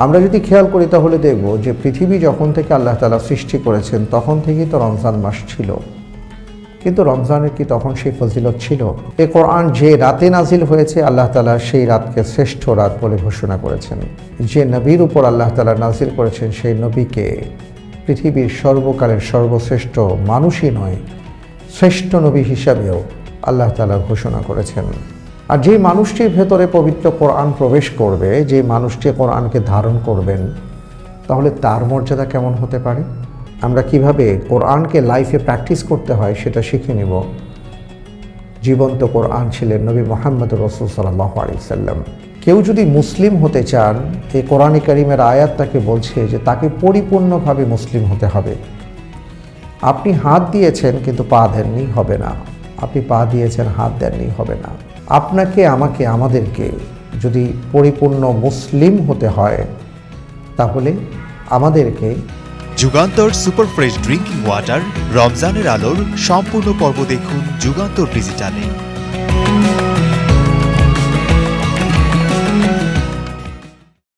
আমরা যদি খেয়াল করি তাহলে দেখব যে পৃথিবী যখন থেকে আল্লাহ তাআলা সৃষ্টি করেছেন তখন থেকেই তো রমজান মাস ছিল, কিন্তু রমজানের কি তখন সেই ফজিলত ছিল? এ কোরআন যে রাতে নাজিল হয়েছে আল্লাহ তাআলা সেই রাতকে শ্রেষ্ঠ রাত বলে ঘোষণা করেছেন। যে নবীর উপর আল্লাহ তাআলা নাজিল করেছেন সেই নবীকে পৃথিবীর সর্বকালের সর্বশ্রেষ্ঠ মানুষই নয়, শ্রেষ্ঠ নবী হিসাবেও আল্লাহ তাআলা ঘোষণা করেছেন। আর যে মানুষটির ভেতরে পবিত্র কোরআন প্রবেশ করবে, যে মানুষটি কোরআনকে ধারণ করবেন, তাহলে তার মর্যাদা কেমন হতে পারে? আমরা কিভাবে কোরআনকে লাইফে প্র্যাকটিস করতে হয় সেটা শিখে নেব। জীবন্ত কোরআন ছিলেন নবী মুহাম্মদুর রাসূল সাল্লাল্লাহু আলাইহি সাল্লাম। কেউ যদি মুসলিম হতে চান, এই কোরআনে কারিমের আয়াত তাকে বলছে যে তাকে পরিপূর্ণভাবে মুসলিম হতে হবে। আপনি হাত দিয়েছেন কিন্তু পা দেননি, হবে না। আপনি পা দিয়েছেন, হাত দেননি, হবে না। আপনাকে, আমাকে, আমাদেরকে যদি পরিপূর্ণ মুসলিম হতে হয় তাহলে আমাদেরকে Jugantor super fresh drinking water রমজানের আলোর সম্পূর্ণ পর্ব দেখুন যুগান্তর ডিজিটালে।